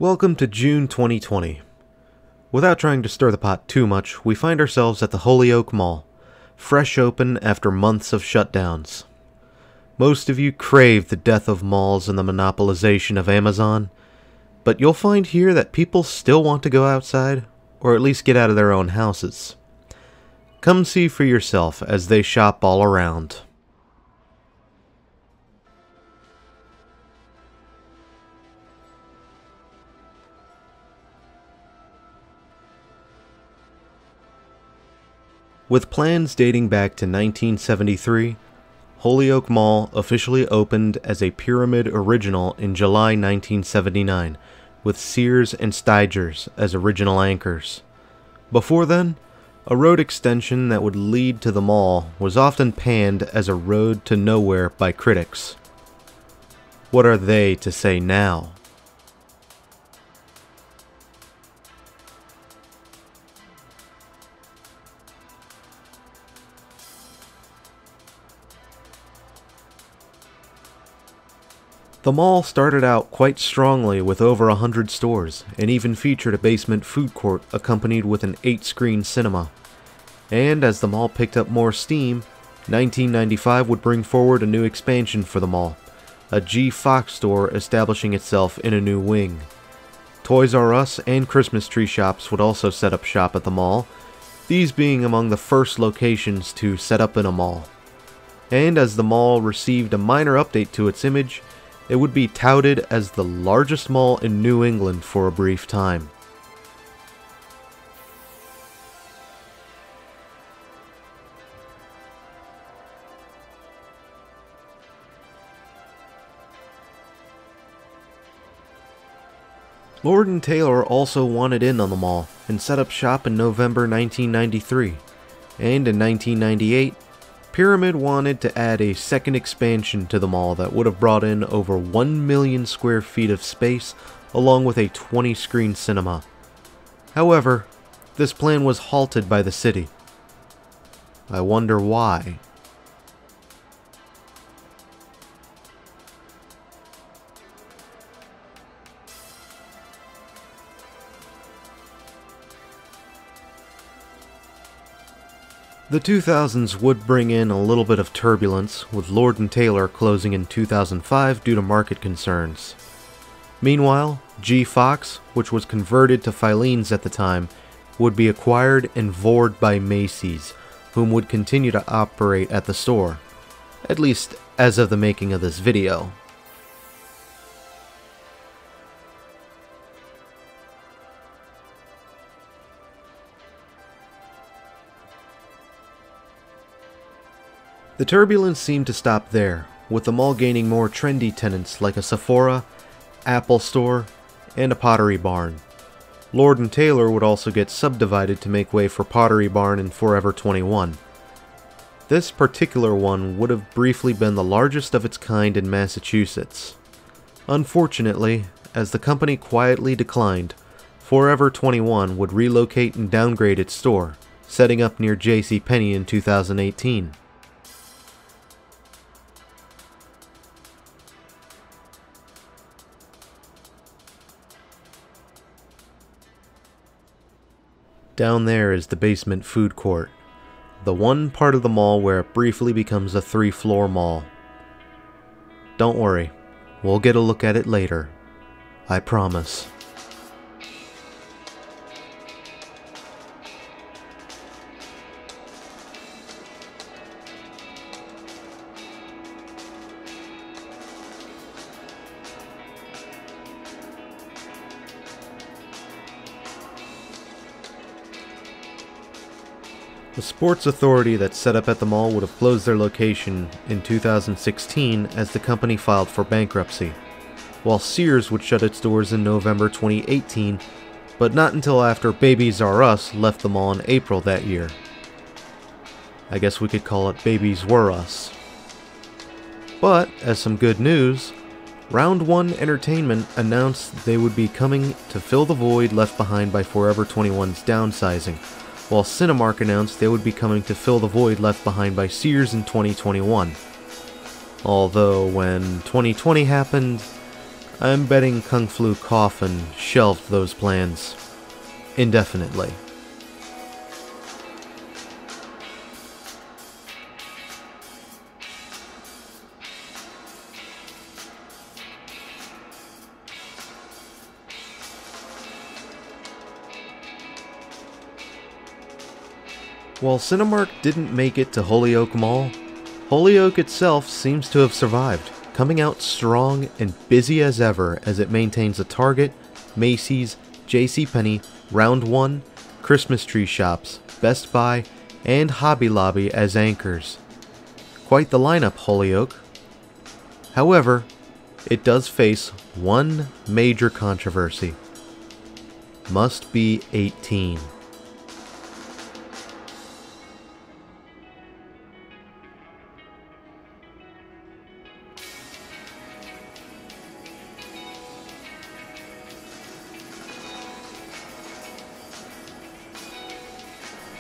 Welcome to June 2020. Without trying to stir the pot too much, we find ourselves at the Holyoke Mall, fresh open after months of shutdowns. Most of you crave the death of malls and the monopolization of Amazon, but you'll find here that people still want to go outside, or at least get out of their own houses. Come see for yourself as they shop all around. With plans dating back to 1973, Holyoke Mall officially opened as a Pyramid Original in July 1979, with Sears and Steigers as original anchors. Before then, a road extension that would lead to the mall was often panned as a road to nowhere by critics. What are they to say now? The mall started out quite strongly with over 100 stores, and even featured a basement food court accompanied with an 8-screen cinema. And as the mall picked up more steam, 1995 would bring forward a new expansion for the mall, a G Fox store establishing itself in a new wing. Toys R Us and Christmas tree shops would also set up shop at the mall, these being among the first locations to set up in a mall. And as the mall received a minor update to its image, it would be touted as the largest mall in New England for a brief time. Lord & Taylor also wanted in on the mall and set up shop in November 1993, and in 1998, Pyramid wanted to add a second expansion to the mall that would have brought in over 1 million square feet of space along with a 20-screen cinema. However, this plan was halted by the city. I wonder why. The 2000s would bring in a little bit of turbulence, with Lord & Taylor closing in 2005 due to market concerns. Meanwhile, G Fox, which was converted to Filene's at the time, would be acquired and vored by Macy's, whom would continue to operate at the store, at least as of the making of this video. The turbulence seemed to stop there, with the mall gaining more trendy tenants like a Sephora, Apple Store, and a Pottery Barn. Lord & Taylor would also get subdivided to make way for Pottery Barn and Forever 21. This particular one would have briefly been the largest of its kind in Massachusetts. Unfortunately, as the company quietly declined, Forever 21 would relocate and downgrade its store, setting up near JCPenney in 2018. Down there is the basement food court, the one part of the mall where it briefly becomes a 3-floor mall. Don't worry, we'll get a look at it later. I promise. The Sports Authority that set up at the mall would have closed their location in 2016 as the company filed for bankruptcy, while Sears would shut its doors in November 2018, but not until after Babies R Us left the mall in April that year. I guess we could call it Babies Were Us. But, as some good news, Round 1 Entertainment announced they would be coming to fill the void left behind by Forever 21's downsizing, while Cinemark announced they would be coming to fill the void left behind by Sears in 2021. Although, when 2020 happened, I'm betting Kung Flu Coffin shelved those plans indefinitely. While Cinemark didn't make it to Holyoke Mall, Holyoke itself seems to have survived, coming out strong and busy as ever as it maintains a Target, Macy's, JCPenney, Round 1, Christmas tree shops, Best Buy, and Hobby Lobby as anchors. Quite the lineup, Holyoke. However, it does face one major controversy. Must be 18.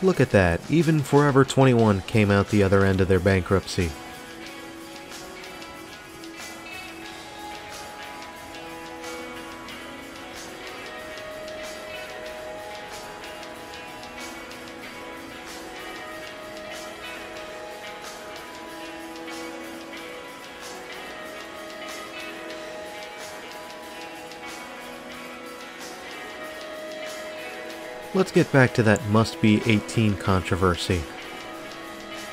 Look at that, even Forever 21 came out the other end of their bankruptcy. Let's get back to that must be 18 controversy.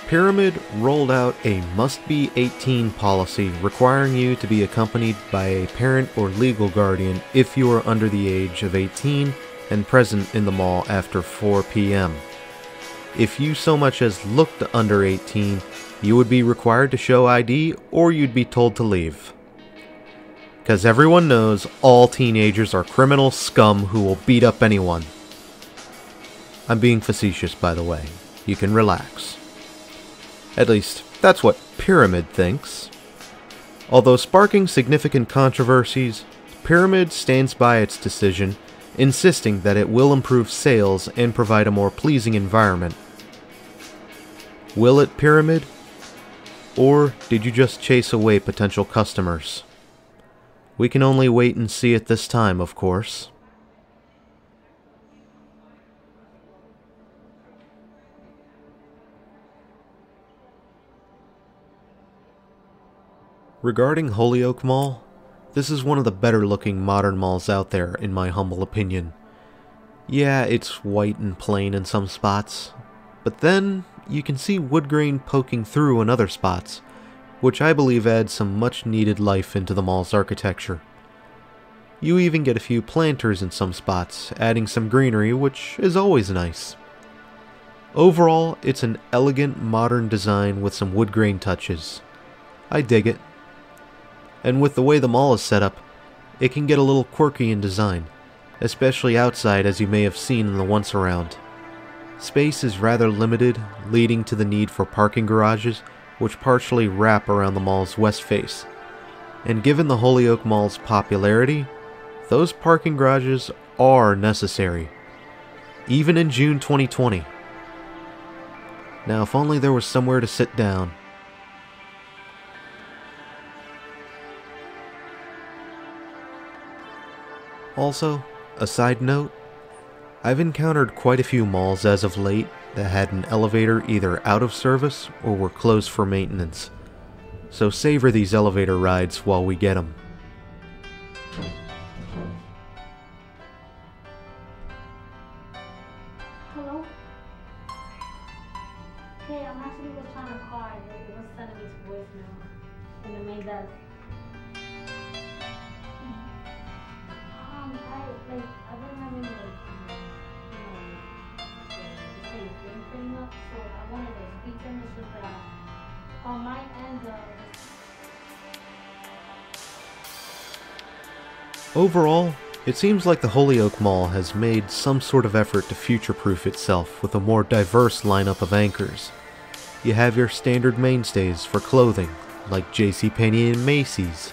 Pyramid rolled out a must be 18 policy requiring you to be accompanied by a parent or legal guardian if you are under the age of 18 and present in the mall after 4 p.m. If you so much as looked under 18, you would be required to show ID or you'd be told to leave. Because everyone knows all teenagers are criminal scum who will beat up anyone. I'm being facetious, by the way. You can relax. At least, that's what Pyramid thinks. Although sparking significant controversies, Pyramid stands by its decision, insisting that it will improve sales and provide a more pleasing environment. Will it, Pyramid? Or did you just chase away potential customers? We can only wait and see at this time, of course. Regarding Holyoke Mall, this is one of the better looking modern malls out there in my humble opinion. Yeah, it's white and plain in some spots, but then you can see wood grain poking through in other spots, which I believe adds some much needed life into the mall's architecture. You even get a few planters in some spots, adding some greenery, which is always nice. Overall, it's an elegant modern design with some wood grain touches. I dig it. And with the way the mall is set up, it can get a little quirky in design, especially outside as you may have seen in the once around. Space is rather limited, leading to the need for parking garages, which partially wrap around the mall's west face. And given the Holyoke Mall's popularity, those parking garages are necessary, even in June 2020. Now, if only there was somewhere to sit down. Also, a side note, I've encountered quite a few malls as of late that had an elevator either out of service or were closed for maintenance. So savor these elevator rides while we get them. Hello? Hey, I'm actually just trying to call. It was sending me to voicemail in the main desk. I didn't have any, anything up, so I wanted to speak to him. It's just that on my end, Overall, it seems like the Holyoke Mall has made some sort of effort to future-proof itself with a more diverse lineup of anchors. You have your standard mainstays for clothing, like JCPenney and Macy's.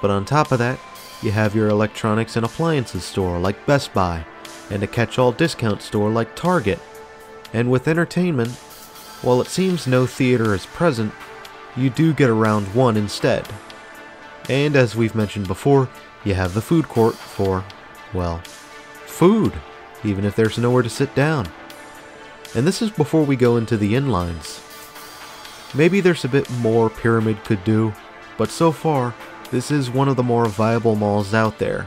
But on top of that, you have your electronics and appliances store like Best Buy, and a catch-all discount store like Target. And with entertainment, while it seems no theater is present, you do get a Round 1 instead. And as we've mentioned before, you have the food court for, well, food, even if there's nowhere to sit down. And this is before we go into the inlines. Maybe there's a bit more Pyramid could do, but so far, this is one of the more viable malls out there.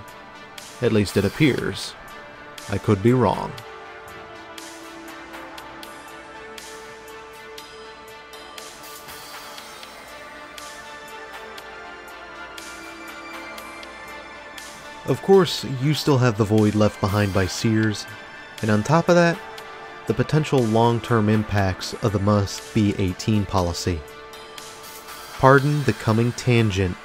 At least it appears. I could be wrong. Of course, you still have the void left behind by Sears, and on top of that, the potential long-term impacts of the must be 18 policy. Pardon the coming tangent,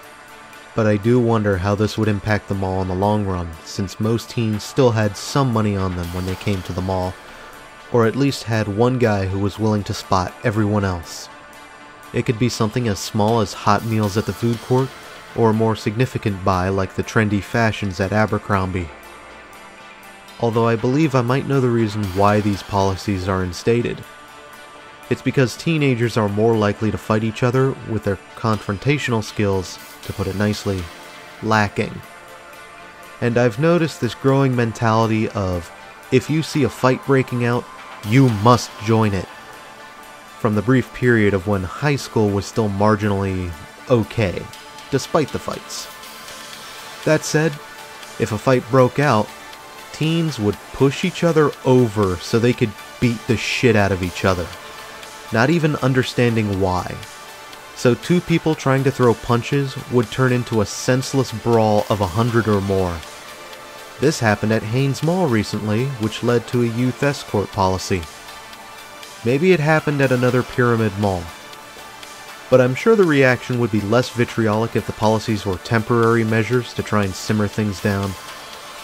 but I do wonder how this would impact the mall in the long run, since most teens still had some money on them when they came to the mall, or at least had one guy who was willing to spot everyone else. It could be something as small as hot meals at the food court, or a more significant buy like the trendy fashions at Abercrombie. Although I believe I might know the reason why these policies are instated. It's because teenagers are more likely to fight each other with their confrontational skills, to put it nicely, lacking. And I've noticed this growing mentality of, if you see a fight breaking out, you must join it. From the brief period of when high school was still marginally okay, despite the fights. That said, if a fight broke out, teens would push each other over so they could beat the shit out of each other, not even understanding why. So two people trying to throw punches would turn into a senseless brawl of 100 or more. This happened at Haynes Mall recently, which led to a youth escort policy. Maybe it happened at another Pyramid Mall. But I'm sure the reaction would be less vitriolic if the policies were temporary measures to try and simmer things down.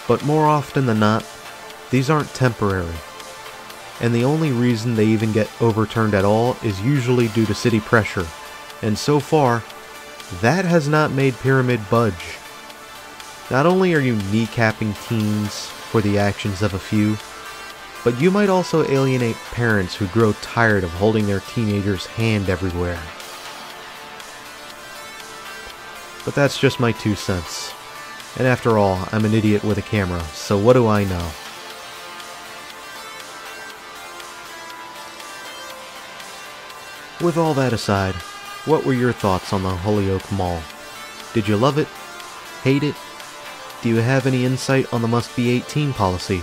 But more often than not, these aren't temporary. And the only reason they even get overturned at all is usually due to city pressure. And so far, that has not made Pyramid budge. Not only are you kneecapping teens for the actions of a few, but you might also alienate parents who grow tired of holding their teenager's hand everywhere. But that's just my 2 cents. And after all, I'm an idiot with a camera, so what do I know? With all that aside, what were your thoughts on the Holyoke Mall? Did you love it? Hate it? Do you have any insight on the must be 18 policy?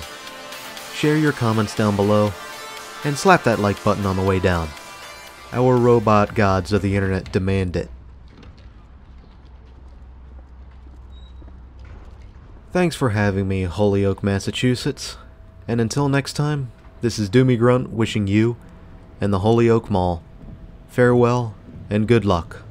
Share your comments down below, and slap that like button on the way down. Our robot gods of the internet demand it. Thanks for having me, Holyoke, Massachusetts. And until next time, this is Doomie Grunt wishing you and the Holyoke Mall farewell and good luck.